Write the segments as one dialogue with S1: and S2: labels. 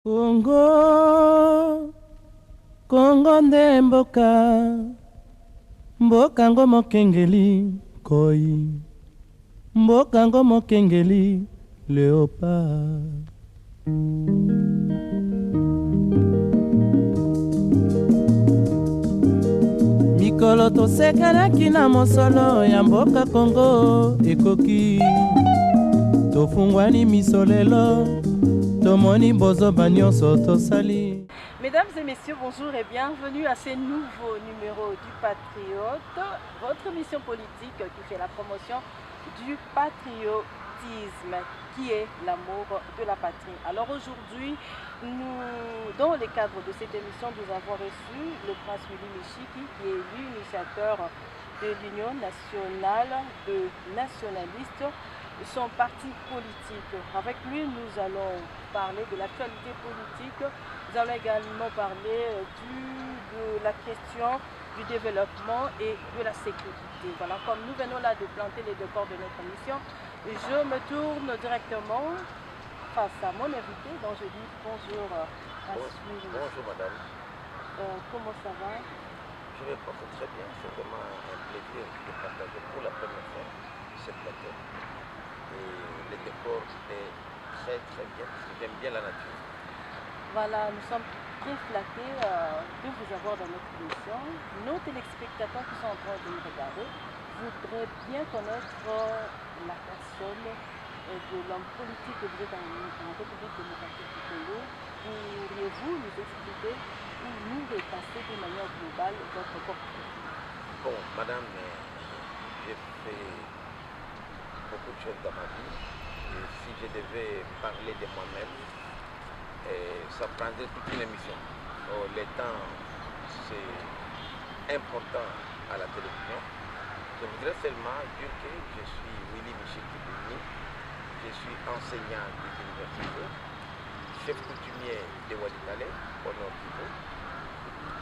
S1: Congo, Congo nde mboka, mboka ngo mokengeli koi, mboka ngo mokengeli léopard. Mikolo tosekelaki na mosolo ya mboka Congo ekoki, tofungwani miso lelo tomoni bozoba nyonso tosali.
S2: Mesdames et messieurs, bonjour et bienvenue à ce nouveau numéro du Patriote, votre mission politique qui fait la promotion du patriotisme, qui est l'amour de la patrie. Alors aujourd'hui, dans le cadre de cette émission, nous avons reçu le prince Willy Michiki, qui est l'initiateur de l'Union nationale de nationalistes, son parti politique. Avec lui, nous allons parler de l'actualité politique. Nous allons également parler de la question du développement et de la sécurité. Voilà, comme nous venons là de planter les décors de notre mission, je me tourne directement face à mon invité, dont je dis bonjour à
S3: Bonjour madame.
S2: Comment ça va?
S3: Je vais porter très bien. C'est vraiment un plaisir de partager pour la première fois cette plateau. Et le décor est très bien, parce que j'aime bien la nature.
S2: Voilà, nous sommes très flattés de vous avoir dans notre émission. Nos téléspectateurs qui sont en train de nous regarder voudraient bien connaître la personne de l'homme politique que vous êtes en République démocratique du Congo. Pourriez-vous nous expliquer ou nous repasser de manière globale votre portrait?
S3: Bon, madame, j'ai fait beaucoup de choses dans ma vie. Et si je devais parler de moi-même, ça prendrait toute une émission. Oh, le temps, c'est important à la télévision. Je voudrais seulement dire que je suis Willy Michiki, je suis enseignant des universités, chef coutumier de Walikale, au Nord Kivu.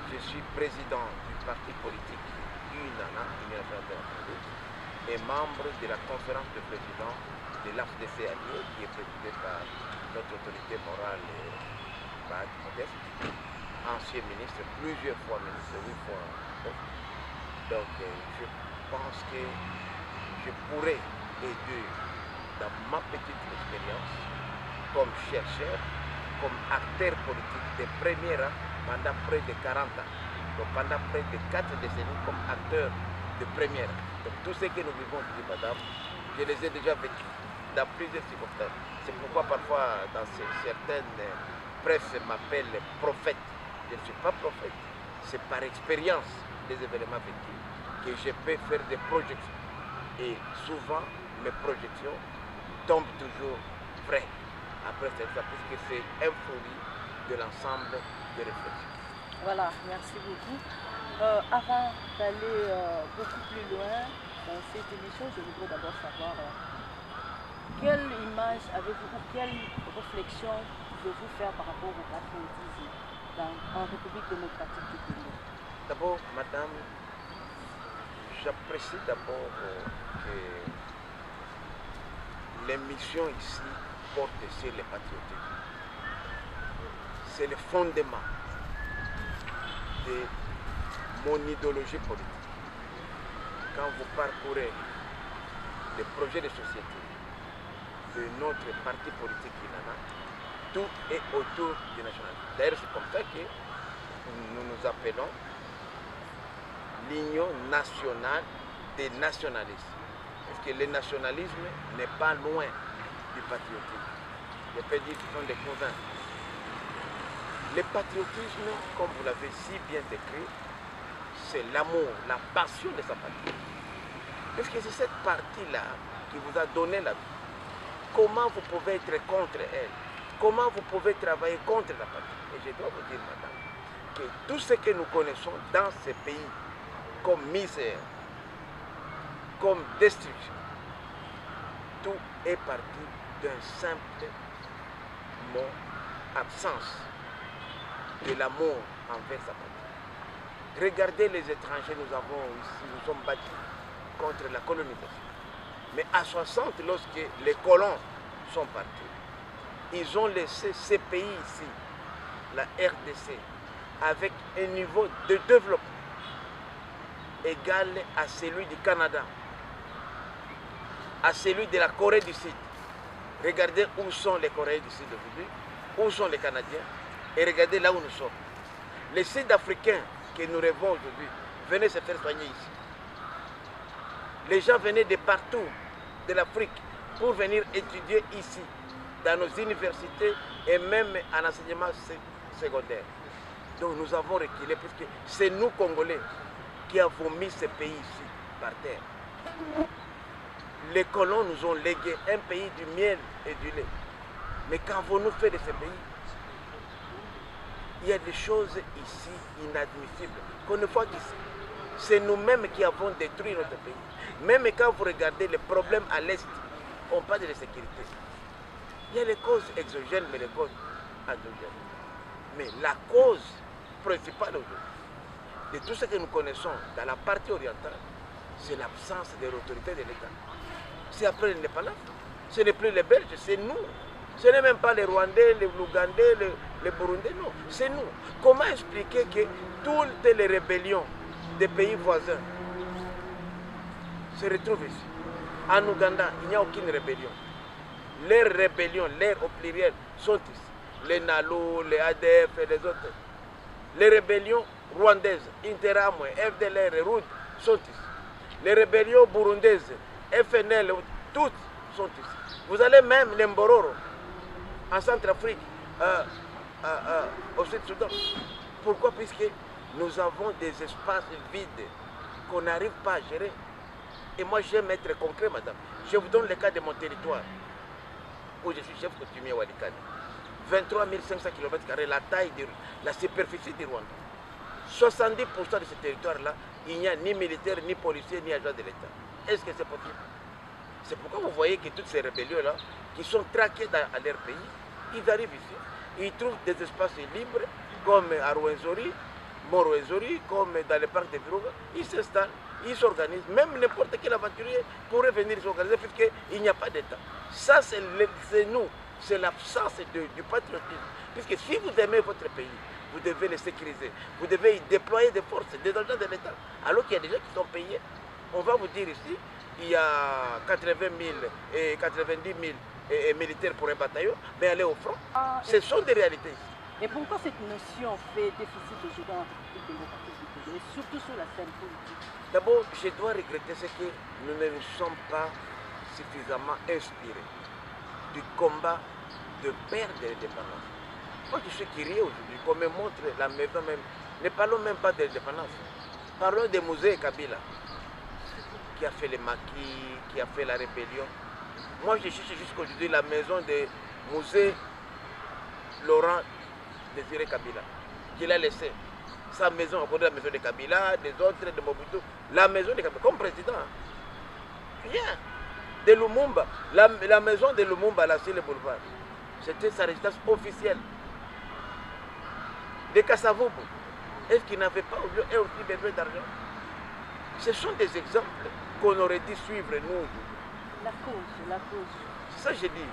S3: Je suis président du parti politique UNANA, Union nationale de la République, et membre de la conférence de présidents de l'AFDC allié, qui est présidée par notre autorité morale, Bad Modeste, ancien ministre, plusieurs fois ministre, 8 fois. Donc je pense que je pourrais aider dans ma petite expérience comme chercheur, comme acteur politique de premier rang pendant près de 40 ans. Donc pendant près de 4 décennies comme acteur de première. Donc tout ce que nous vivons ici, madame, je les ai déjà vécus dans plusieurs circonstances. C'est pourquoi parfois dans certaines presses m'appellent prophète. Je ne suis pas prophète. C'est par expérience des événements vécus que je peux faire des projections. Et souvent, mes projections tombent toujours vraies après ça, puisque c'est un fruit de l'ensemble des réflexions.
S2: Voilà, merci beaucoup. Avant d'aller beaucoup plus loin dans cette émission, je voudrais d'abord savoir quelle image avez-vous ou quelle réflexion pouvez-vous faire par rapport au patriotisme en République démocratique du Congo?
S3: D'abord, madame, j'apprécie d'abord que l'émission ici porte sur le patriotisme. C'est le fondement de mon idéologie politique. Quand vous parcourez les projets de société de notre parti politique INANA, tout est autour du nationalisme. D'ailleurs, c'est comme ça que nous nous appelons l'Union nationale des nationalistes. Parce que le nationalisme n'est pas loin du patriotisme. Je peux dire que ce sont des cousins. Le patriotisme, comme vous l'avez si bien décrit, c'est l'amour, la passion de sa patrie. Parce que c'est cette partie-là qui vous a donné la vie. Comment vous pouvez être contre elle? Comment vous pouvez travailler contre la patrie? Et je dois vous dire, madame, que tout ce que nous connaissons dans ces pays, comme misère, comme destruction, tout est parti d'un simple mot, absence de l'amour envers sa patrie. Regardez les étrangers, nous sommes battus contre la colonisation. Mais à 60, lorsque les colons sont partis, ils ont laissé ces pays ici la RDC avec un niveau de développement égal à celui du Canada, à celui de la Corée du Sud. Regardez où sont les Coréens du Sud aujourd'hui, où sont les Canadiens, et regardez là où nous sommes. Les Sud-Africains que nous rêvons aujourd'hui venaient se faire soigner ici. Les gens venaient de partout, de l'Afrique, pour venir étudier ici, dans nos universités et même en enseignement secondaire. Donc nous avons reculé, puisque c'est nous, Congolais, qui avons mis ce pays ici, par terre. Les colons nous ont légué un pays du miel et du lait. Mais qu'avons-nous fait de ce pays? Il y a des choses ici inadmissibles qu'on ne voit qu'ici. C'est nous-mêmes qui avons détruit notre pays. Même quand vous regardez les problèmes à l'Est, on parle de sécurité. Il y a les causes exogènes, mais les causes endogènes. Mais la cause principale aujourd'hui, de tout ce que nous connaissons dans la partie orientale, c'est l'absence de l'autorité de l'État. C'est après l'indépendance. Ce n'est plus les Belges, c'est nous. Ce n'est même pas les Rwandais, les Ougandais, les Burundais, non. C'est nous. Comment expliquer que toutes les rébellions des pays voisins se retrouvent ici? En Ouganda, il n'y a aucune rébellion. Les rébellions, les au pluriel, sont ici. Les Nalo, les ADF et les autres. Les rébellions rwandaises, Interamwe, FDLR et RUD sont ici. Les rébellions burundaises, FNL, toutes sont ici. Vous allez même les Mbororo, en Centrafrique, au Sud-Soudan. Pourquoi? Puisque nous avons des espaces vides qu'on n'arrive pas à gérer. Et moi, j'aime être concret, madame. Je vous donne le cas de mon territoire, où je suis chef coutumier Walikani. 23 500 km², la taille, la superficie du Rwanda. 70% de ce territoire-là, il n'y a ni militaire, ni policier, ni agent de l'État. Est-ce que c'est possible? C'est pourquoi vous voyez que toutes ces rébellions-là, qui sont traquées dans leur pays, ils arrivent ici. Ils trouvent des espaces libres, comme à Rwenzori, Mont-Rwenzori, comme dans le parc de Virunga. Ils s'installent, ils s'organisent. Même n'importe quel aventurier pourrait venir s'organiser, puisqu'il n'y a pas d'État. Ça, c'est nous. C'est l'absence du patriotisme. Puisque si vous aimez votre pays, vous devez le sécuriser. Vous devez y déployer des forces, des agents de l'État. Alors qu'il y a des gens qui sont payés. On va vous dire ici, il y a 80 000 et 90 000 militaires pour un bataillon, mais aller au front, ce sont des réalités ici.
S2: Et pourquoi cette notion fait déficit aujourd'hui dans la République démocratique du Congo, et surtout sur la scène politique?
S3: D'abord, je dois regretter ce que nous ne nous sommes pas suffisamment inspirés du combat de perdre l'indépendance. Moi, je suis curieux aujourd'hui qu'on me montre la maison même. Ne parlons même pas de l'indépendance. Parlons des musées Kabila, qui a fait les maquis, qui a fait la rébellion. Moi, je cherche jusqu'aujourd'hui la maison des musées Laurent Désiré Kabila, qu'il a laissé. Sa maison, on connaît la maison de Kabila, des autres, de Mobutu. La maison de Kabila, comme président. Rien. De Lumumba, la maison de Lumumba, là, sur le boulevard, c'était sa résidence officielle. De Kassavubu, est-ce qu'il n'avait pas aussi besoin d'argent? Ce sont des exemples qu'on aurait dû suivre, nous.
S2: La cause.
S3: C'est ça que je dis.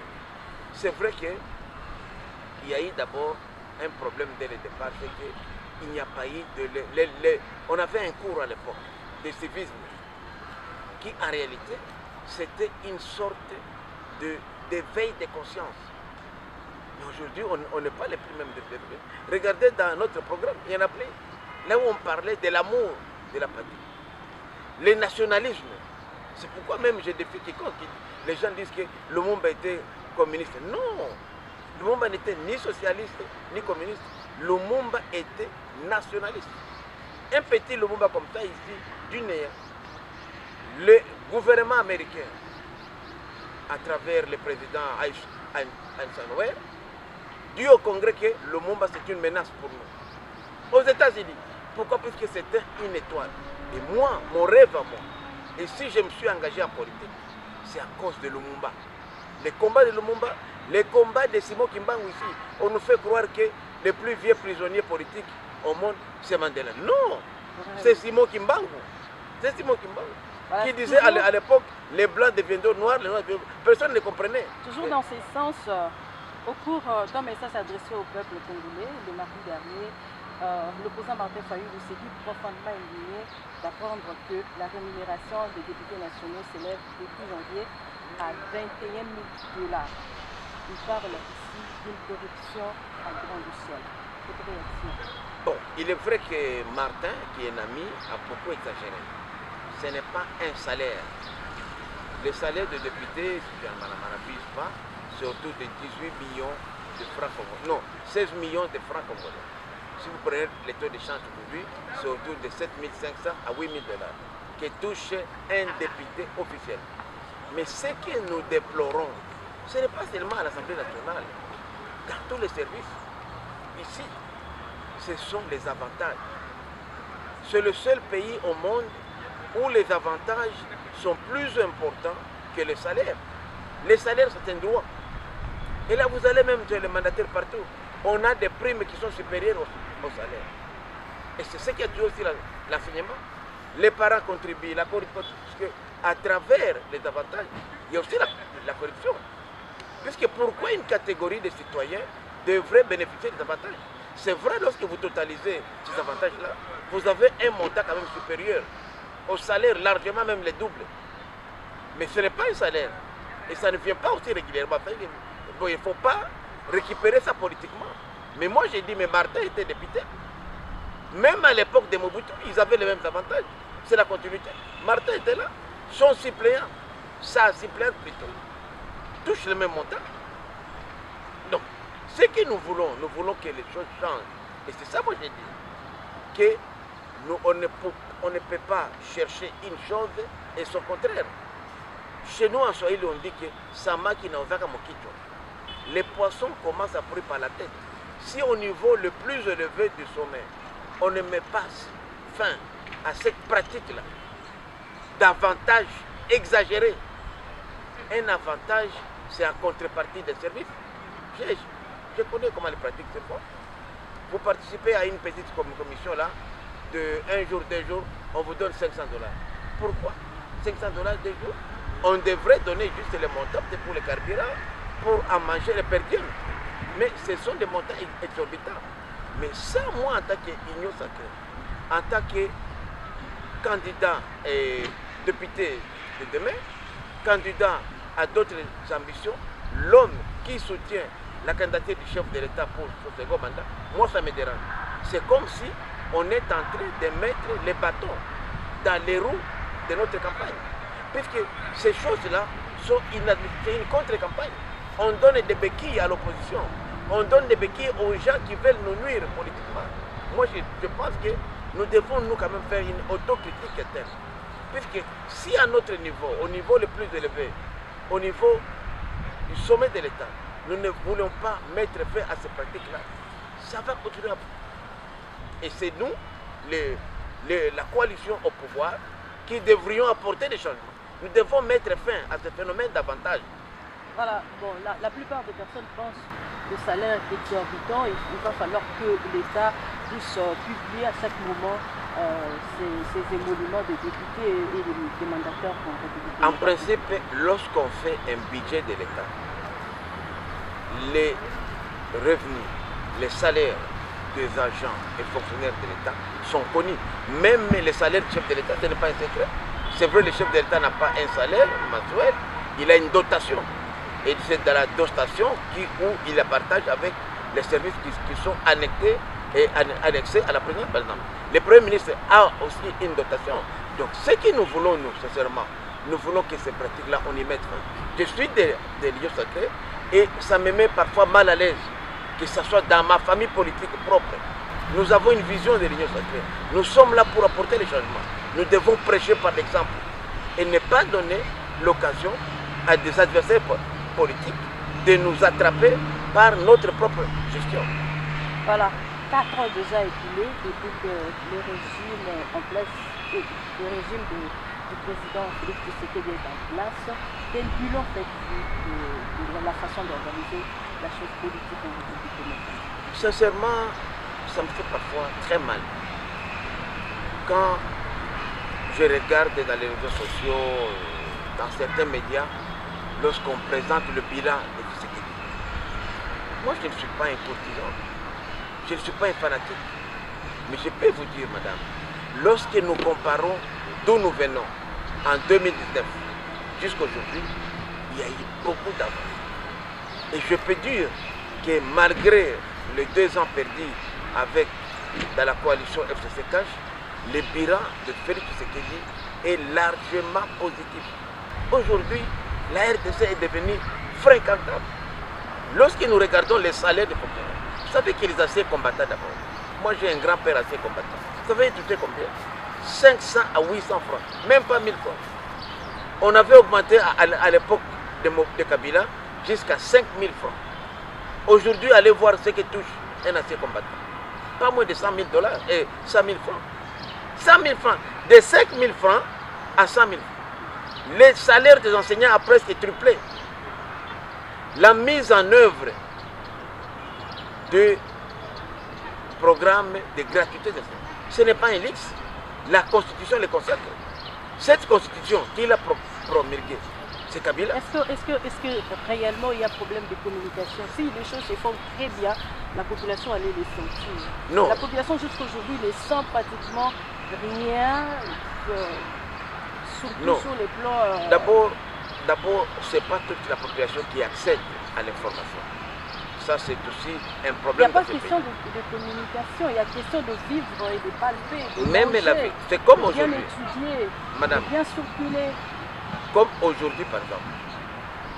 S3: C'est vrai qu'il y a eu d'abord un problème dès le départ, c'est qu'il n'y a pas eu de... On avait un cours à l'époque de civisme qui, en réalité, c'était une sorte d'éveil de conscience. Mais aujourd'hui, on n'est pas les plus mêmes de développés. Regardez dans notre programme, il y en a plein. Là où on parlait de l'amour de la patrie. Le nationalisme. C'est pourquoi même je défie quiconque. Les gens disent que Lumumba était communiste. Non, Lumumba n'était ni socialiste ni communiste. Lumumba était nationaliste. Un petit Lumumba comme ça ici, du néant. Le gouvernement américain, à travers le président Eisenhower, dit au Congrès que Lumumba c'est une menace pour nous. Aux États-Unis, pourquoi? Puisque c'était une étoile. Et moi, mon rêve à moi, et si je me suis engagé en politique, c'est à cause de Lumumba. Les combats de Lumumba, les combats de Simon Kimbangu ici, on nous fait croire que le plus vieux prisonnier politique au monde, c'est Mandela. Non, c'est Simon Kimbangu. C'est Simon Kimbangu.
S2: Voilà,
S3: qui disait à l'époque, les blancs deviendront noirs, les noirs deviendront... Personne ne comprenait.
S2: Toujours dans ce sens, Au cours d'un message adressé au peuple congolais le mardi dernier, l'opposant Martin Fayulu s'est dit profondément indigné d'apprendre que la rémunération des députés nationaux s'élève depuis janvier à 21 000 $. Il parle ici d'une corruption à grande échelle. Votre réaction?
S3: Bon, il est vrai que Martin, qui est un ami, a beaucoup exagéré. Ce n'est pas un salaire. Le salaire de député, si je ne m'abuse pas, c'est autour de 18 millions de francs congolais. Non, 16 millions de francs congolais. Si vous prenez les taux de change aujourd'hui, c'est autour de 7 500 à 8 000 $ que touche un député officiel. Mais ce que nous déplorons, ce n'est pas seulement à l'Assemblée nationale, dans tous les services. Ici, ce sont les avantages. C'est le seul pays au monde où les avantages sont plus importants que les salaires. Les salaires, c'est un droit. Et là, vous allez même chez les mandataires partout. On a des primes qui sont supérieures au salaire. Et c'est ce qui a tué aussi l'enseignement. Les parents contribuent, la corruption, parce qu'à travers les avantages, il y a aussi la corruption. Puisque pourquoi une catégorie de citoyens devrait bénéficier des avantages? C'est vrai, lorsque vous totalisez ces avantages-là, vous avez un montant quand même supérieur au salaire, largement même les doubles. Mais ce n'est pas un salaire. Et ça ne vient pas aussi régulièrement. Bon, il ne faut pas récupérer ça politiquement. Mais moi, j'ai dit, mais Martin était député. Même à l'époque de Mobutu, ils avaient les mêmes avantages. C'est la continuité. Martin était là. Son suppléant, sa suppléante plutôt, touche le même montant. Donc, ce que nous voulons que les choses changent. Et c'est ça, moi, j'ai dit. Que nous, on ne peut pas chercher une chose et son contraire. Chez nous, en Swahili, on dit que samaki na ovaka mokichwa. Les poissons commencent à brûler par la tête. Si au niveau le plus élevé du sommet, on ne met pas fin à cette pratique-là, d'avantages exagérés, un avantage, c'est en contrepartie des services. Je connais comment les pratiques se font. Vous participez à une petite commission là, de 1 jour, 2 jours, on vous donne 500 $. Pourquoi 500 $ 2 jours? On devrait donner juste les montants pour les carburants, pour en manger les per diem. Mais ce sont des montants exorbitants. Mais ça, moi, en tant qu'union sacrée, en tant que candidat et député de demain, candidat à d'autres ambitions, l'homme qui soutient la candidature du chef de l'État pour son second mandat, moi, ça me dérange. C'est comme si on est en train de mettre les bâtons dans les roues de notre campagne. Puisque ces choses-là sont inadmissibles. C'est une contre-campagne. On donne des béquilles à l'opposition. On donne des béquilles aux gens qui veulent nous nuire politiquement. Moi, je pense que nous devons nous quand même faire une autocritique interne. Puisque si à notre niveau, au niveau le plus élevé, au niveau du sommet de l'État, nous ne voulons pas mettre fin à ces pratiques-là, ça va continuer. Et c'est nous, la coalition au pouvoir, qui devrions apporter des changements. Nous devons mettre fin à ce phénomène d'avantage.
S2: Voilà, bon, la plupart des personnes pensent que le salaire est exorbitant et il va falloir que l'État puisse publier à chaque moment ces émoluments de députés et des mandataires en République.
S3: En principe, lorsqu'on fait un budget de l'État, les revenus, les salaires des agents et fonctionnaires de l'État sont connus. Même les salaires du chef de l'État, ce n'est pas un secret. C'est vrai, le chef de l'État n'a pas un salaire mensuel, il a une dotation. Et c'est dans la dotation où il la partage avec les services qui sont annexés à la présidence, par exemple. Le Premier ministre a aussi une dotation. Donc ce que nous voulons, nous, sincèrement, nous voulons que ces pratiques-là, on y mette fin. Je suis des lieux sacrés et ça me met parfois mal à l'aise, que ce soit dans ma famille politique propre. Nous avons une vision de l'union sacrée. Nous sommes là pour apporter les changements. Nous devons prêcher par l'exemple et ne pas donner l'occasion à des adversaires politiques de nous attraper par notre propre gestion.
S2: Voilà, 4 ans déjà écoulés depuis que le régime en place, le régime du président Félix Tshisekedi est en place. Quel bilan faites-vous de la façon d'organiser la chose politique en République dominicaine?
S3: Sincèrement, ça me fait parfois très mal. Quand je regarde dans les réseaux sociaux, dans certains médias, lorsqu'on présente le bilan de Tshisekedi, Moi, je ne suis pas un courtisan. Je ne suis pas un fanatique. Mais je peux vous dire, madame, lorsque nous comparons d'où nous venons en 2019 jusqu'à aujourd'hui, il y a eu beaucoup d'avancées. Et je peux dire que malgré les 2 ans perdus dans la coalition FCC Cash, le bilan de Félix Tshisekedi est largement positif. Aujourd'hui, la RDC est devenue fréquentable. Lorsque nous regardons les salaires des fonctionnaires, vous savez que les anciens combattants d'abord. Moi j'ai un grand-père ancien combattant. Vous savez, il touchait combien? 500 à 800 francs, même pas 1000 francs. On avait augmenté à l'époque de Kabila jusqu'à 5000 francs. Aujourd'hui, allez voir ce que touche un ancien combattant. Pas moins de 100 000 dollars et 100 000 francs. 100 000 francs. De 5 000 francs à 100 000 francs. Les salaires des enseignants ont presque triplé. La mise en œuvre de programmes de gratuité d'enseignement, ce n'est pas un luxe. La Constitution le consacre. Cette Constitution qu'il a promulguée, c'est Kabila.
S2: Est-ce que réellement il y a problème de communication? Si les choses se font très bien, la population allait les sentir.
S3: Non.
S2: La population jusqu'à aujourd'hui ne sent pratiquement rien, surtout
S3: non.
S2: Sur les plans...
S3: D'abord, ce n'est pas toute la population qui accède à l'information. Ça, c'est aussi un problème.
S2: Il n'y a pas question de communication, il y a question de vivre et de palper, de
S3: même
S2: manger,
S3: la vie, c'est comme
S2: de bien
S3: aujourd'hui.
S2: étudier,
S3: Madame,
S2: de bien circuler.
S3: Comme aujourd'hui, par exemple,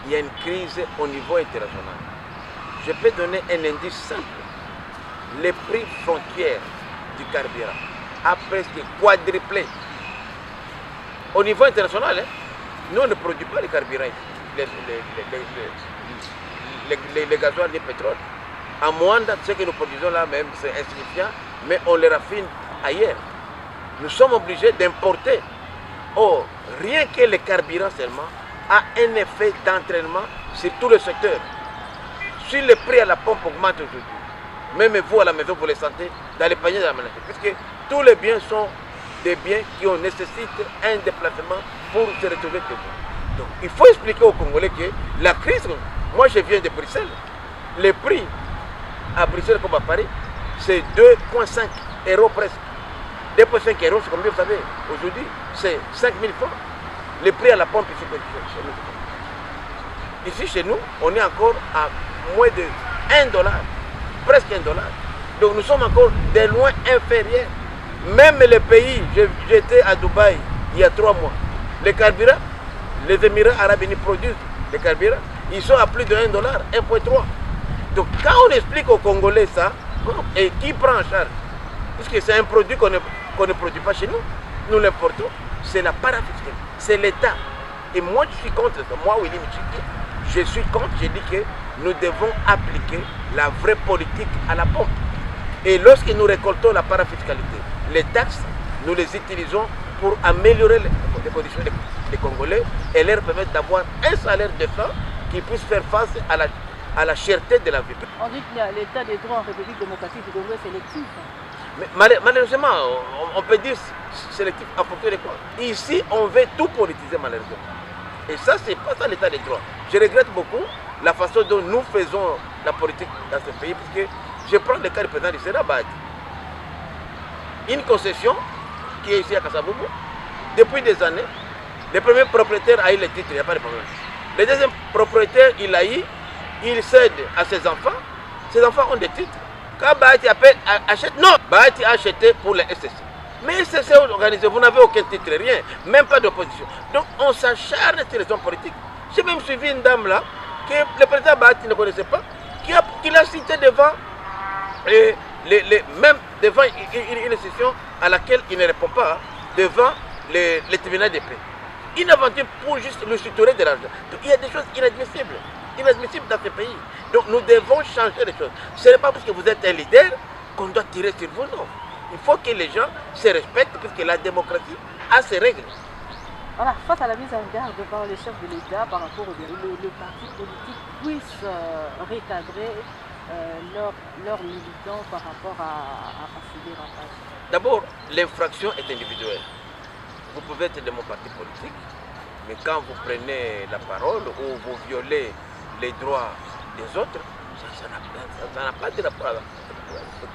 S3: il y a une crise au niveau international. Je peux donner un indice simple. Le prix frontière du carburant a presque quadruplé. Au niveau international, hein, nous on ne produit pas le carburant, les gasoils, les pétroles. En Moanda, ce que nous produisons là même, c'est insignifiant, mais on les raffine ailleurs. Nous sommes obligés d'importer. Or, rien que le carburant seulement a un effet d'entraînement sur tout le secteur. Si le prix à la pompe augmente aujourd'hui, même vous à la maison, vous le sentez dans les paniers de la maladie, puisque tous les biens sont des biens qui nécessitent un déplacement pour se retrouver chez vous. Donc, il faut expliquer aux Congolais que la crise, moi je viens de Bruxelles, les prix à Bruxelles comme à Paris, c'est 2,5 € presque. 2,5 €, c'est combien vous savez? Aujourd'hui, c'est 5 000 francs. Le prix à la pompe ici chez nous. Ici, chez nous, on est encore à moins de 1 $, presque 1 $. Donc nous sommes encore de loin inférieurs. Même les pays, j'étais à Dubaï il y a 3 mois. Les carburants, les Émirats arabes unis produisent les carburants, ils sont à plus de 1 $, 1,3 $. Donc quand on explique aux Congolais ça, et qui prend en charge? Puisque c'est un produit qu'on ne produit pas chez nous, nous l'importons, c'est la parafiscalité, c'est l'État. Et moi je suis contre ça, moi Willy Michiki, je suis contre, j'ai dit que nous devons appliquer la vraie politique à la pompe. Et lorsque nous récoltons la parafiscalité, les taxes, nous les utilisons pour améliorer les conditions des Congolais et leur permettre d'avoir un salaire décent qui puisse faire face à la cherté de la vie.
S2: On dit que l'état des droits en République démocratique du Congo est sélectif.
S3: Mais malheureusement, on peut dire sélectif à propos de quoi? Ici, on veut tout politiser malheureusement. Et ça, c'est pas ça l'état des droits. Je regrette beaucoup la façon dont nous faisons la politique dans ce pays, parce que je prends le cas du président du Sénat, Bahati. Une concession qui est ici à Kassaboubou, depuis des années, le premier propriétaire a eu le titre, il n'y a pas de problème. Le deuxième propriétaire, il a eu, il cède à ses enfants ont des titres. Quand Bahati achète, non, Bahati a acheté pour les SSC. Mais SSC organisé, vous n'avez aucun titre, rien, même pas d'opposition. Donc on s'acharne sur les hommes politiques. J'ai même suivi une dame là, que le président Bahati ne connaissait pas, qui l'a cité devant, même devant une session à laquelle il ne répond pas, devant les tribunaux de paix. Inventé pour juste le suturer de l'argent. Donc il y a des choses inadmissibles dans ce pays. Donc nous devons changer les choses. Ce n'est pas parce que vous êtes un leader qu'on doit tirer sur vous, non. Il faut que les gens se respectent, puisque la démocratie a ses règles.
S2: Voilà, face à la mise en garde par les chefs de l'État par rapport au le parti politique puisse recadrer leurs militants par rapport à ces dérapages.
S3: D'abord, l'infraction est individuelle. Vous pouvez être de mon parti politique, mais quand vous prenez la parole ou vous violez les droits des autres, Ça n'a pas de rapport avec la politique.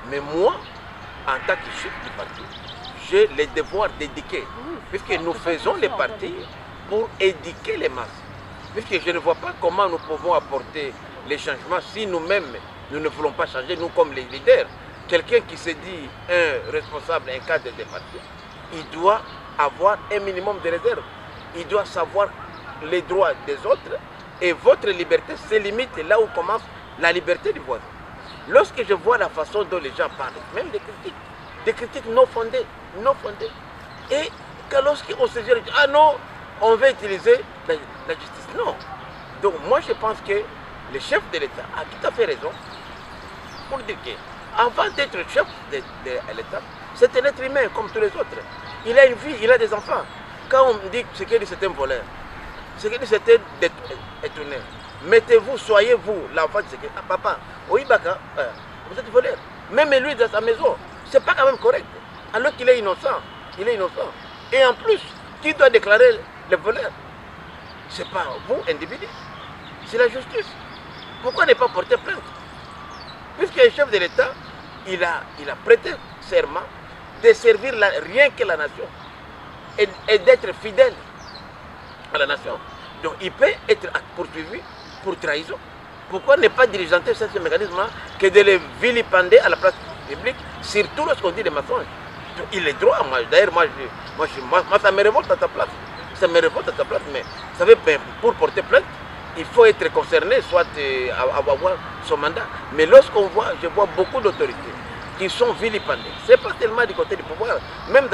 S3: Mais moi, en tant que chef du parti, j'ai le devoir d'éduquer. Puisque nous faisons les partis pour éduquer les masses. Puisque je ne vois pas comment nous pouvons apporter les changements si nous-mêmes, nous ne voulons pas changer, nous comme les leaders. Quelqu'un qui se dit un responsable, un cadre des partis, il doit avoir un minimum de réserve. Il doit savoir les droits des autres et votre liberté se limite là où commence la liberté du voisin. Lorsque je vois la façon dont les gens parlent, même des critiques non fondées, et que lorsqu'on se dit, ah non, on veut utiliser la justice. Non. Donc moi je pense que le chef de l'État a tout à fait raison pour dire qu'avant d'être chef de l'État, c'est un être humain comme tous les autres. Il a une vie, il a des enfants. Quand on dit ce qu'il dit c'est un voleur, ce qu'il dit c'est un étonné, mettez-vous, soyez vous l'enfant de ce qu'il dit. Ah, papa, oui, Baka, vous êtes voleur. Même lui dans sa maison, c'est pas quand même correct. Alors qu'il est innocent. Il est innocent. Et en plus, qui doit déclarer le voleur? C'est pas vous, individu. C'est la justice. Pourquoi ne pas porter plainte? Puisque le chef de l'État, il a prêté serment de servir rien que la nation et d'être fidèle à la nation. Donc il peut être poursuivi pour trahison. Pourquoi ne pas diligenter ce mécanisme-là que de les vilipender à la place publique, surtout lorsqu'on dit des mensonges? Il est droit, moi. D'ailleurs, moi, ça me révolte à ta place. Ça me révolte à ta place, mais vous savez, pour porter plainte, il faut être concerné, soit avoir son mandat. Mais lorsqu'on voit, je vois beaucoup d'autorités qui sont vilipendées. Ce n'est pas tellement du côté du pouvoir, même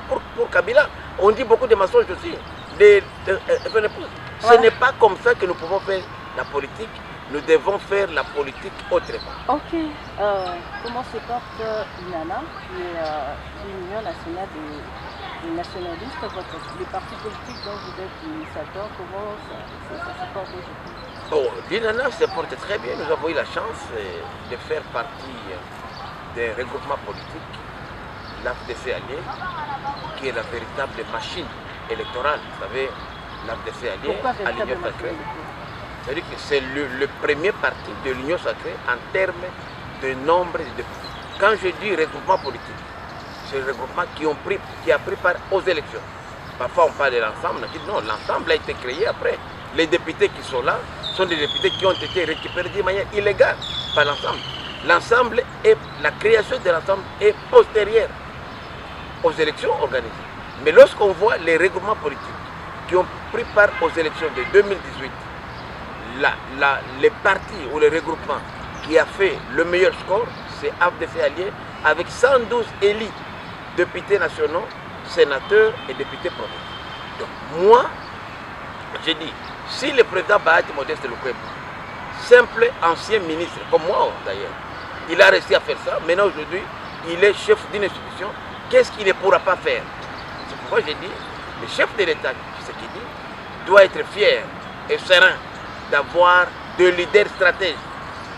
S3: pour Kabila, on dit beaucoup de mensonges aussi. Ce n'est pas comme ça que nous pouvons faire la politique. Nous devons faire la politique autrement.
S2: Ok. Comment se porte Inana, qui est l'Union nationale des nationalistes, le parti politique dont vous êtes l'initiateur, comment ça se porte aujourd'hui?
S3: Bon, l'Inana se porte très bien. Nous avons eu la chance de faire partie d'un regroupement politique, l'AFDC Allié, qui est la véritable machine électorale. Vous savez, l'AFDC Allié à l'Union sacrée. C'est-à-dire que c'est le premier parti de l'Union sacrée en termes de nombre de députés. Quand je dis regroupement politique, c'est le regroupement qui a pris part aux élections. Parfois on parle de l'ensemble, on dit non, l'ensemble a été créé après. Les députés qui sont là sont des députés qui ont été récupérés de manière illégale par l'ensemble. L'ensemble et la création de l'ensemble est postérieure aux élections organisées. Mais lorsqu'on voit les regroupements politiques qui ont pris part aux élections de 2018, les partis ou les regroupements qui a fait le meilleur score, c'est AFDC Allié avec 112 élus, députés nationaux, sénateurs et députés provinciaux. Donc moi, j'ai dit, si le président Bahati Modeste Lukwebo, simple ancien ministre, comme moi d'ailleurs, il a réussi à faire ça, maintenant aujourd'hui, il est chef d'une institution, qu'est-ce qu'il ne pourra pas faire? C'est pourquoi j'ai dit, le chef de l'État, ce qu'il dit, doit être fier et serein d'avoir deux leaders stratèges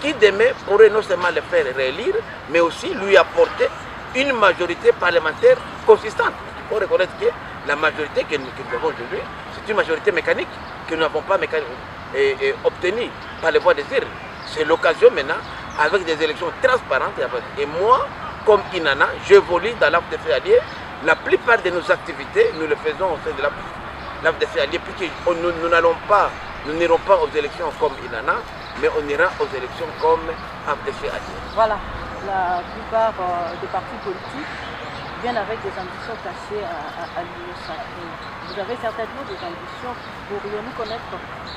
S3: qui demain pourraient non seulement le faire réélire, mais aussi lui apporter une majorité parlementaire consistante. Il faut reconnaître que la majorité que nous avons aujourd'hui, c'est une majorité mécanique que nous n'avons pas obtenue par les voies des urnes. C'est l'occasion maintenant, avec des élections transparentes. Et moi, comme Inana, j'évolue dans l'AFDC Allié. La plupart de nos activités, nous le faisons au sein de l'AFDC Allié, puisque nous n'irons pas aux élections comme Inana, mais on ira aux élections comme AFDC Allié.
S2: Voilà, la plupart des partis politiques viennent avec des ambitions cachées à l'Union sacrée. Vous avez certainement des ambitions. Pourrions-nous connaître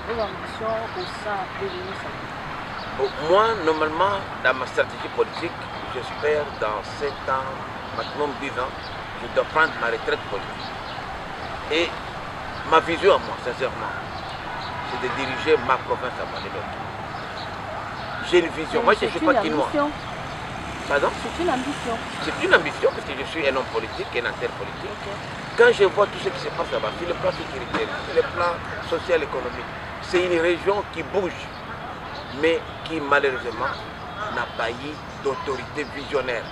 S2: vos ambitions au sein de l'Union sacrée?
S3: Bon, moi, normalement, dans ma stratégie politique, j'espère dans 7 ans, maximum 10 ans, je dois prendre ma retraite politique. Et ma vision à moi, sincèrement, c'est de diriger ma province à Manélote. J'ai une vision. Moi, je ne suis pas quinois. Pardon?
S2: C'est une ambition.
S3: C'est une ambition parce que je suis un homme politique, un acteur politique. Okay. Quand je vois tout ce qui se passe là-bas, sur le plan sécuritaire, sur le plan social, économique, c'est une région qui bouge, mais qui malheureusement n'a pas eu d'autorité visionnaire.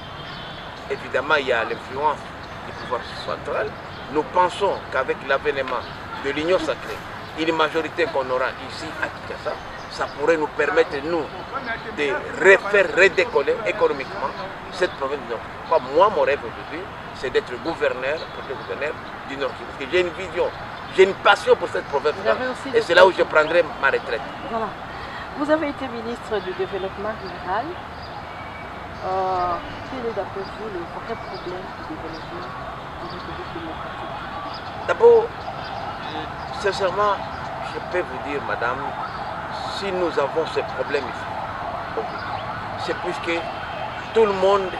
S3: Évidemment, il y a l'influence du pouvoir central. Nous pensons qu'avec l'avènement de l'Union sacrée, une majorité qu'on aura ici à Kinshasa, ça pourrait nous permettre, nous, de refaire redécoller économiquement cette province du Nord. Moi, mon rêve aujourd'hui, c'est d'être gouverneur, du Nord Kivu. Parce que j'ai une vision, j'ai une passion pour cette province-là. Et c'est là où je prendrai ma retraite. Voilà.
S2: Vous avez été ministre du Développement rural. Quel est d'après vous le vrai problème du développement en République démocratique?
S3: D'abord, sincèrement, je peux vous dire, madame, si nous avons ce problème ici, c'est puisque tout le monde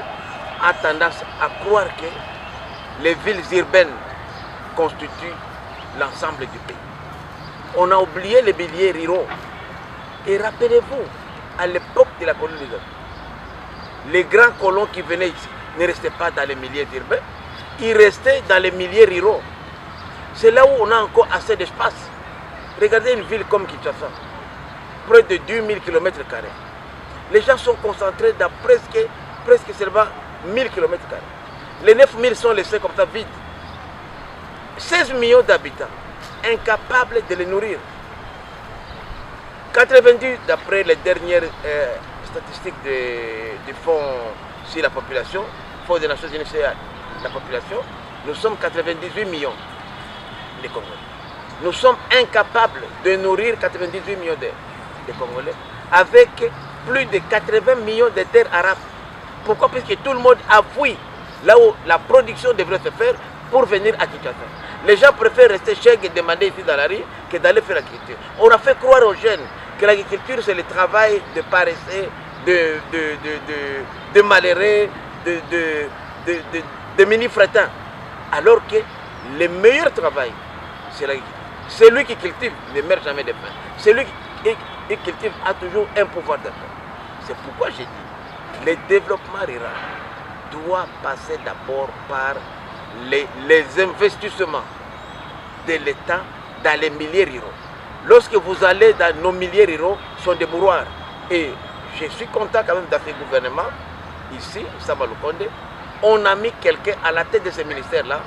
S3: a tendance à croire que les villes urbaines constituent l'ensemble du pays. On a oublié les milliers ruraux. Et rappelez-vous, à l'époque de la colonisation, les grands colons qui venaient ici ne restaient pas dans les milliers urbains, ils restaient dans les milliers ruraux. C'est là où on a encore assez d'espace. Regardez une ville comme Kinshasa, près de 10 000 km². Les gens sont concentrés dans presque seulement 1000 km². Les 9 000 sont laissés comme ça vides. 16 millions d'habitants, incapables de les nourrir. 90, d'après les dernières statistiques du Fonds sur la population, Fonds des Nations Unies sur la population, nous sommes 98 millions de Congolais. Nous sommes incapables de nourrir 98 millions de Congolais avec plus de 80 millions de terres arabes. Pourquoi? Parce que tout le monde a fui là où la production devrait se faire pour venir à Kinshasa. Les gens préfèrent rester chez eux et demander ici dans la rue que d'aller faire l'agriculture. On a fait croire aux jeunes que l'agriculture c'est le travail de paresseux, de malheureux, de mini-frétins. Alors que le meilleur travail, c'est l'agriculture. Celui qui cultive ne meurt jamais de faim. Celui qui cultive a toujours un pouvoir d'achat. C'est pourquoi j'ai dit, le développement rural doit passer d'abord par les investissements de l'État dans les milliers ruraux. Lorsque vous allez dans nos milliers ruraux, ce sont des mouroirs. Et je suis content quand même dans ce gouvernement, ici, Samba Lukonde, on a mis quelqu'un à la tête de ce ministère-là,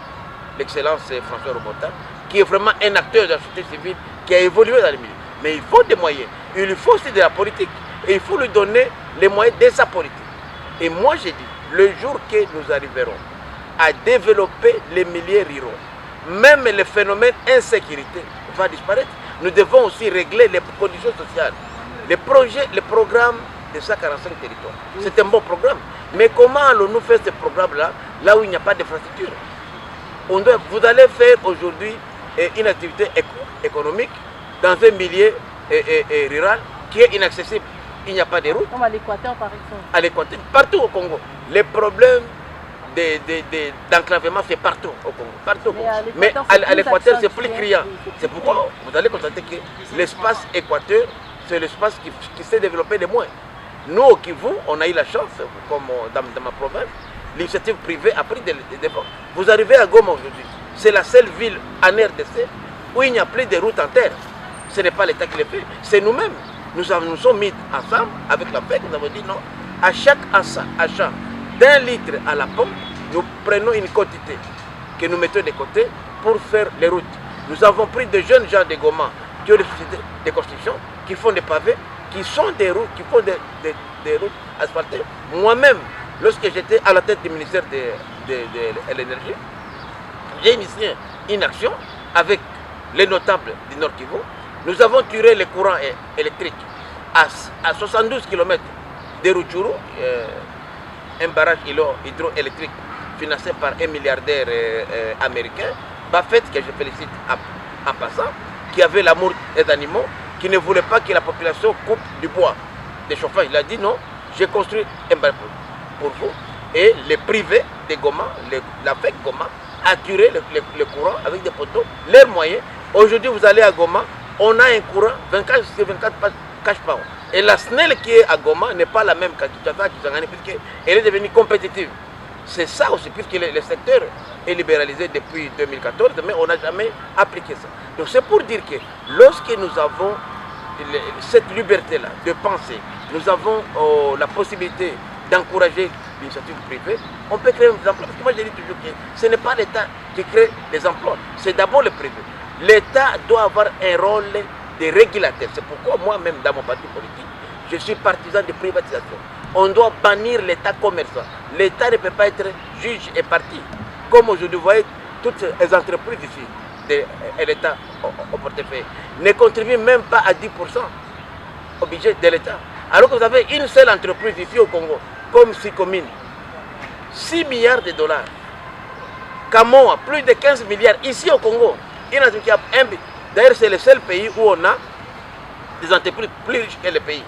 S3: l'excellence François Robota, qui est vraiment un acteur de la société civile, qui a évolué dans les milieux. Mais il faut des moyens, il faut aussi de la politique, et il faut lui donner les moyens de sa politique. Et moi j'ai dit, le jour que nous arriverons à développer les milliers ruraux, même le phénomène insécurité va disparaître. Nous devons aussi régler les conditions sociales. Les projets, les programmes de 145 territoires, c'est un bon programme. Mais comment allons-nous faire ce programme-là, là où il n'y a pas d'infrastructure? Vous allez faire aujourd'hui une activité économique dans un milieu rural qui est inaccessible. Il n'y a pas de route.
S2: Comme à l'Équateur par exemple.
S3: À l'Équateur, partout au Congo. Les problèmes d'enclavement, c'est partout au Congo. Partout au Congo. Mais à l'Équateur, c'est plus criant. C'est pourquoi vous allez constater que l'espace Équateur, c'est l'espace qui s'est développé le moins. Nous, au Kivu, on a eu la chance, comme dans ma province, l'initiative privée a pris des efforts. Vous arrivez à Goma aujourd'hui, c'est la seule ville en RDC où il n'y a plus de routes en terre. Ce n'est pas l'État qui le fait, c'est nous-mêmes. Nous sommes mis ensemble avec la PEC, nous avons dit non. À chaque achat d'1 litre à la pompe, nous prenons une quantité que nous mettons de côté pour faire les routes. Nous avons pris de jeunes gens de Goma qui ont des sociétés de construction, qui font des pavés, qui sont des routes, qui font des routes asphaltées. Moi-même, lorsque j'étais à la tête du ministère de l'énergie, j'ai initié une action avec les notables du Nord Kivu. Nous avons tiré le courant électrique à 72 km de Rutshuru, un barrage hydroélectrique financé par un milliardaire américain, Buffett, que je félicite en passant, qui avait l'amour des animaux, qui ne voulait pas que la population coupe du bois de chauffage. Il a dit non, j'ai construit un barrage pour vous. Et les privés de Goma, la FEC Goma, a tiré le courant avec des poteaux, leurs moyens. Aujourd'hui, vous allez à Goma, on a un courant 24 sur 24 cash power. Et la SNEL qui est à Goma n'est pas la même qu'à Kinshasa, puisqu'elle est devenue compétitive. C'est ça aussi, puisque le secteur est libéralisé depuis 2014, mais on n'a jamais appliqué ça. Donc c'est pour dire que lorsque nous avons cette liberté-là de penser, nous avons la possibilité d'encourager l'initiative privée, on peut créer des emplois. Parce que moi je dis toujours que ce n'est pas l'État qui crée des emplois, c'est d'abord le privé. L'État doit avoir un rôle des régulateurs. C'est pourquoi moi-même, dans mon parti politique, je suis partisan de privatisation. On doit bannir l'État commerçant. L'État ne peut pas être juge et parti. Comme aujourd'hui, vous voyez, toutes les entreprises ici, et l'État au portefeuille, ne contribuent même pas à 10% au budget de l'État. Alors que vous avez une seule entreprise ici au Congo, comme Sicomine, 6 milliards de dollars. Kamoa, plus de 15 milliards. Ici au Congo, d'ailleurs c'est le seul pays où on a des entreprises plus riches que le pays.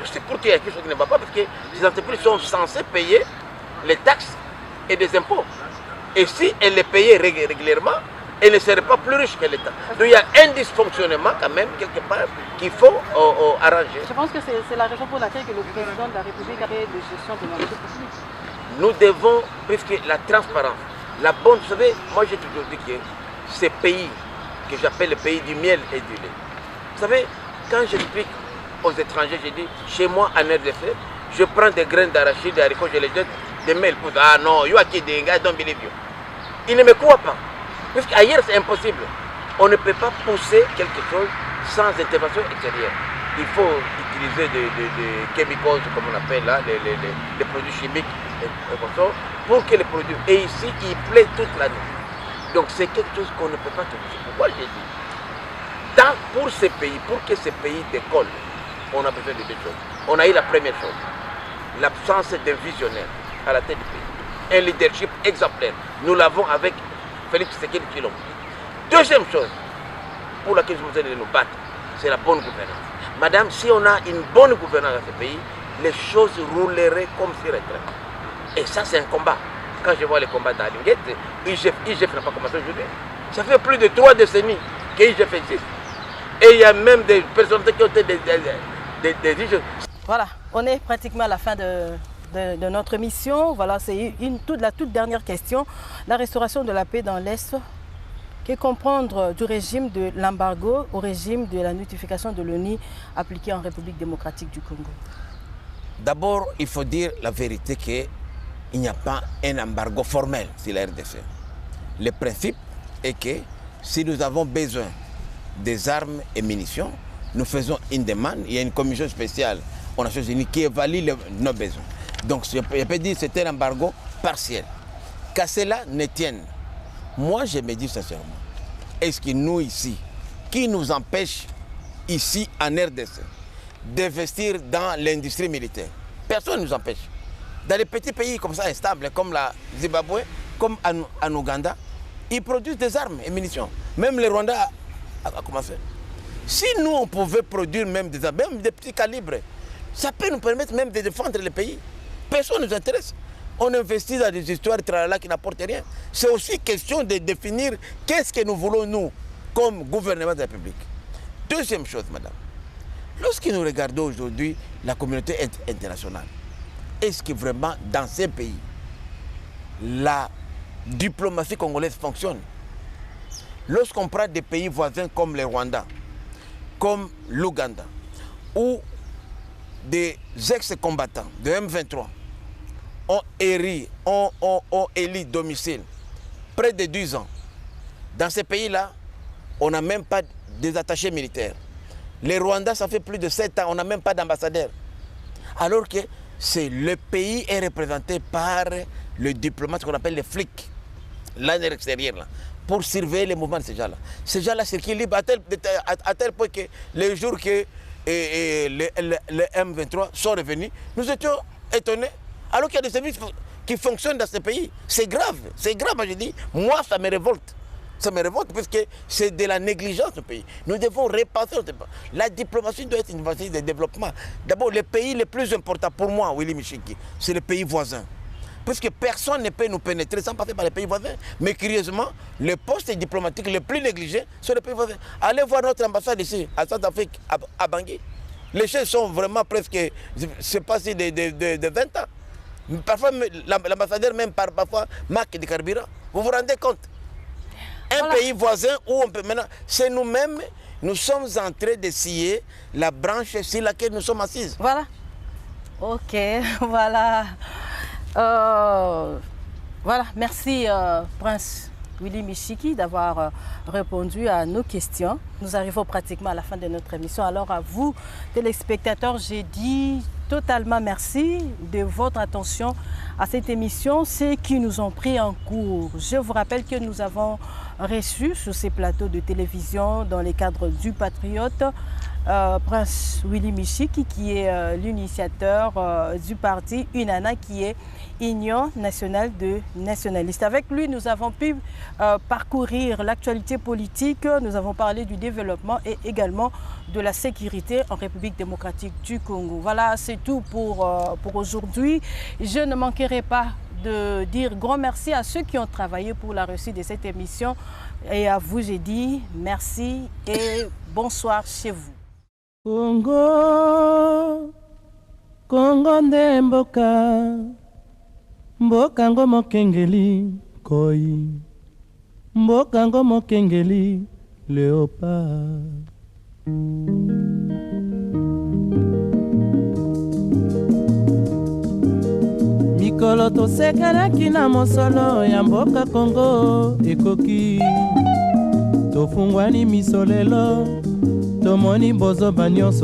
S3: Je sais pour qu'il y a quelque chose qui ne va pas, parce que ces entreprises sont censées payer les taxes et des impôts. Et si elles les payaient régulièrement, elles ne seraient pas plus riches que l'État. Donc il y a un dysfonctionnement quand même, quelque part, qu'il faut arranger.
S2: Je pense que c'est la raison pour laquelle le président de la République a fait de gestion de l'entreprise publique.
S3: Nous devons, puisque la transparence, la bonne, vous savez, moi j'ai toujours dit que ces pays, que j'appelle le pays du miel et du lait, vous savez, quand j'explique aux étrangers, je dis, chez moi en RDC, je prends des graines d'arachide, des haricots, je les jette, des mails pour ah non, you are kidding, I don't believe you. Ils ne me croient pas. Parce qu'ailleurs c'est impossible. On ne peut pas pousser quelque chose sans intervention extérieure. Il faut utiliser des chemicals, comme on appelle là, les produits chimiques pour que les produits. Et ici, il plaît toute l'année. Donc c'est quelque chose qu'on ne peut pas trouver. C'est pourquoi j'ai dit, pour ces pays, pour que ces pays décollent, on a besoin de deux choses. On a eu la première chose, l'absence d'un visionnaire à la tête du pays. Un leadership exemplaire. Nous l'avons avec Félix Tshisekedi Tshilombo. Deuxième chose, pour laquelle je vous ai de nous battre, c'est la bonne gouvernance. Madame, si on a une bonne gouvernance dans ce pays, les choses rouleraient comme sur un train. Et ça, c'est un combat. Quand je vois les combats d'Alinguet, IGF n'a pas commencé aujourd'hui. Ça fait plus de 3 décennies que IGF existe. Et il y a même des personnes qui ont été des IGF.
S2: Voilà, on est pratiquement à la fin de notre mission. Voilà, c'est la toute dernière question. La restauration de la paix dans l'Est, que comprendre du régime de l'embargo au régime de la notification de l'ONU appliquée en République démocratique du Congo?
S3: D'abord, il faut dire la vérité qu'il n'y a pas un embargo formel sur la RDC. Le principe est que si nous avons besoin des armes et munitions, nous faisons une demande. Il y a une commission spéciale aux Nations Unies qui évalue nos besoins. Donc, je peux dire que c'est un embargo partiel. Qu'à cela ne tienne, moi je me dis sincèrement, est-ce que nous ici, qui nous empêche ici en RDC d'investir dans l'industrie militaire? Personne ne nous empêche. Dans les petits pays comme ça, instables, comme la Zimbabwe, comme en Ouganda, ils produisent des armes et munitions. Même le Rwanda a commencé. Si nous, on pouvait produire même des armes, même des petits calibres, ça peut nous permettre même de défendre le pays. Personne ne nous intéresse. On investit dans des histoires tralala qui n'apportent rien. C'est aussi question de définir qu'est-ce que nous voulons, nous, comme gouvernement de la République. Deuxième chose, madame. Lorsque nous regardons aujourd'hui la communauté internationale, est-ce que vraiment dans ces pays, la diplomatie congolaise fonctionne? Lorsqu'on prend des pays voisins comme le Rwanda, comme l'Ouganda, où des ex-combattants de M23 ont élu domicile près de 10 ans. Dans ces pays-là, on n'a même pas des attachés militaires. Les Rwandais, ça fait plus de 7 ans, on n'a même pas d'ambassadeur. Alors que le pays est représenté par le diplomate qu'on appelle les flics, l'année extérieure, là, pour surveiller les mouvements de ces gens-là. Ces gens-là circulent libre à tel point que les jours que les M23 sont revenus, nous étions étonnés. Alors qu'il y a des services qui fonctionnent dans ce pays. C'est grave, je dis. Moi, ça me révolte. Ça me révolte parce que c'est de la négligence du pays. Nous devons repenser. La diplomatie doit être une diplomatie de développement. D'abord, le pays le plus important pour moi, Willy Michiki, c'est le pays voisin. Parce que personne ne peut nous pénétrer sans passer par les pays voisins. Mais curieusement, le poste diplomatique le plus négligé, c'est le pays voisin. Allez voir notre ambassade ici, à Centrafrique, à Bangui. Les choses sont vraiment presque, c'est passé de 20 ans. Parfois, l'ambassadeur même parfois marque de carburant. Vous vous rendez compte? Un pays voisin où on peut maintenant, c'est nous-mêmes, nous sommes en train de scier la branche sur laquelle nous sommes assises.
S2: Voilà. Ok, voilà. Voilà, merci Prince Willy Michiki d'avoir répondu à nos questions. Nous arrivons pratiquement à la fin de notre émission. Alors à vous, téléspectateurs, j'ai dit totalement merci de votre attention à cette émission, ceux qui nous ont pris en cours. Je vous rappelle que nous avons reçu sur ces plateaux de télévision dans le cadre du Patriote Prince Willy Michiki qui est l'initiateur du parti UNANA qui est Union nationale de nationalistes. Avec lui, nous avons pu parcourir l'actualité politique, nous avons parlé du développement et également de la sécurité en République démocratique du Congo. Voilà, c'est tout pour aujourd'hui. Je ne manquerai pas de dire grand merci à ceux qui ont travaillé pour la réussite de cette émission. Et à vous, j'ai dit merci et bonsoir chez vous.
S1: Congo, Congo nde mboka, mboka ngo mokengeli koi, mboka ngo mokengeli léopard. Mikolo tosekelaki na mosolo ya mboka Congo ekoki, tofungwani miso lelo tomoni bozoba nyonso